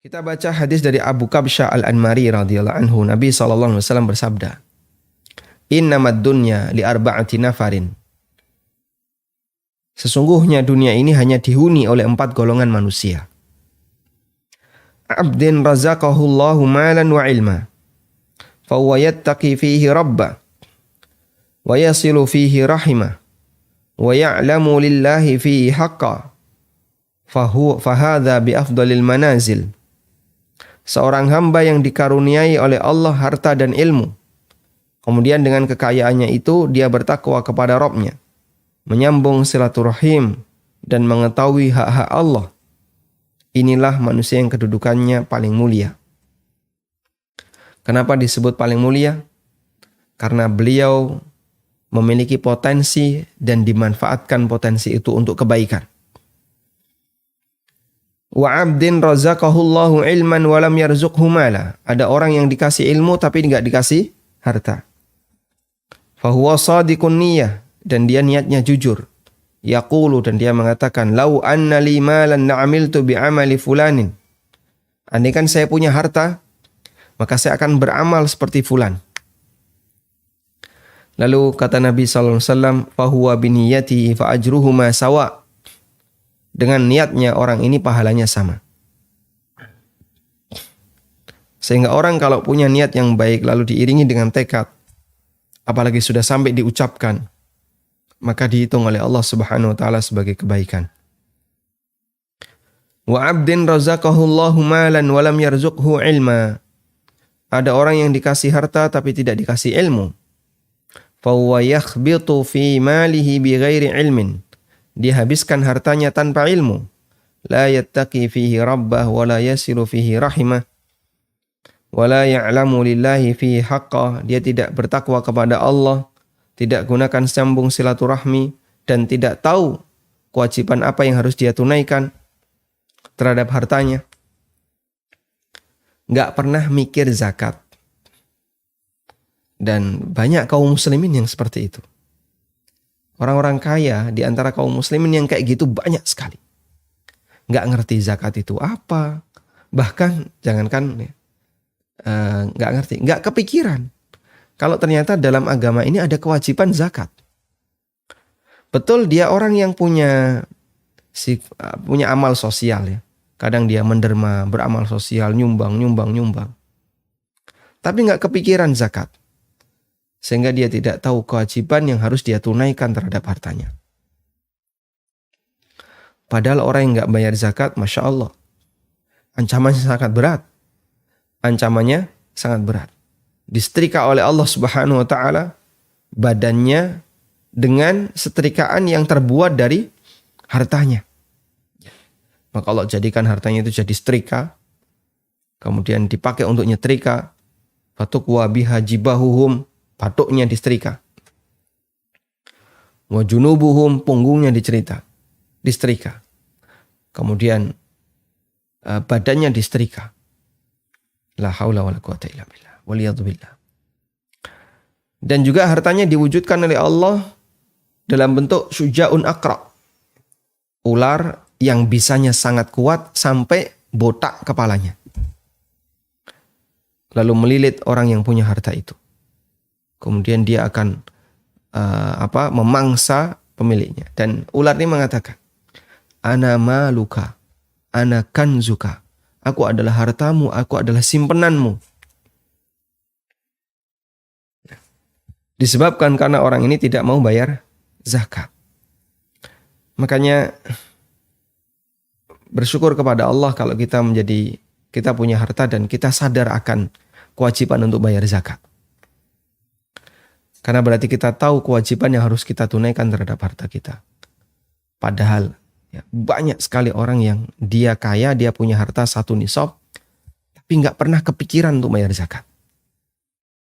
Kita baca hadis dari Abu Kabsyah Al-Anmari radhiyallahu anhu. Nabi SAW bersabda, "Innamad dunya li arba'ati nafarin." Sesungguhnya dunia ini hanya dihuni oleh 4 golongan manusia. Abdin razaqahullahu malan wa ilma, fahuwa yattaqi fihi rabbah, wa yasilu fihi rahimah, wa ya'lamu lillahi fihi haqqa, fahadha bi afdalil manazil. Seorang hamba yang dikaruniai oleh Allah harta dan ilmu. Kemudian dengan kekayaannya itu dia bertakwa kepada Rabb-Nya, menyambung silaturahim dan mengetahui hak-hak Allah. Inilah manusia yang kedudukannya paling mulia. Kenapa disebut paling mulia? Karena beliau memiliki potensi dan dimanfaatkan potensi itu untuk kebaikan. Wa 'abdin razaqahullahu ilman wa lam yarzuqhu mala. Ada orang yang dikasih ilmu tapi enggak dikasih harta. Fahuwa shadiqun niyyah, dan dia niatnya jujur. Yaqulu, dan dia mengatakan, lau anna li malan la'amiltu bi'amali fulanin. Andai kan saya punya harta, maka saya akan beramal seperti fulan. Lalu kata Nabi sallallahu alaihi wasallam, fahuwa biniyatihi fa ajruhuma sawa. Dengan niatnya orang ini pahalanya sama. Sehingga orang kalau punya niat yang baik lalu diiringi dengan tekad, apalagi sudah sampai diucapkan, maka dihitung oleh Allah Subhanahu wa taala sebagai kebaikan. Wa 'abdin razaqahullahu malan wa lam yarzuqhu ilma. Ada orang yang dikasih harta tapi tidak dikasih ilmu. Fa huwa yakhbitu fi malihi bighairi ilmin. Dia habiskan hartanya tanpa ilmu. La yattaqi fihi rabbah wa la yasilu fihi rahimah. Wa la ya'lamu lillahi fihi haqqa. Dia tidak bertakwa kepada Allah, tidak gunakan sambung silaturahmi, dan tidak tahu kewajiban apa yang harus dia tunaikan terhadap hartanya. Nggak pernah mikir zakat. Dan banyak kaum muslimin yang seperti itu. Orang-orang kaya di antara kaum muslimin yang kayak gitu banyak sekali. Nggak ngerti zakat itu apa. Bahkan jangankan nggak ngerti, nggak kepikiran kalau ternyata dalam agama ini ada kewajiban zakat. Betul, dia orang yang punya amal sosial ya. Kadang dia menderma, beramal sosial, nyumbang. Tapi nggak kepikiran zakat. Sehingga dia tidak tahu kewajiban yang harus dia tunaikan terhadap hartanya. Padahal orang yang nggak bayar zakat, Masya Allah, ancamannya sangat berat. Disetrika oleh Allah Subhanahu wa taala badannya dengan setrikaan yang terbuat dari hartanya. Maka Allah jadikan hartanya itu jadi setrika, kemudian dipakai untuk nyetrika. Fatukwa biha jibahuhum, patuknya disetrika. Wa junubuhum, punggungnya disetrika. Kemudian badannya disetrika. La haula wala quwata illa billah. Waliyadzubillah. Dan juga hartanya diwujudkan oleh Allah dalam bentuk syuja'un aqra. Ular yang bisanya sangat kuat sampai botak kepalanya. Lalu melilit orang yang punya harta itu. Kemudian dia akan memangsa pemiliknya. Dan ular ini mengatakan, ana maluka, ana kanzuka. Aku adalah hartamu, aku adalah simpenanmu. Disebabkan karena orang ini tidak mau bayar zakat. Makanya bersyukur kepada Allah kalau kita punya harta dan kita sadar akan kewajiban untuk bayar zakat. Karena berarti kita tahu kewajiban yang harus kita tunaikan terhadap harta kita. Padahal ya, banyak sekali orang yang dia kaya, dia punya harta 1 nisab, tapi nggak pernah kepikiran untuk bayar zakat.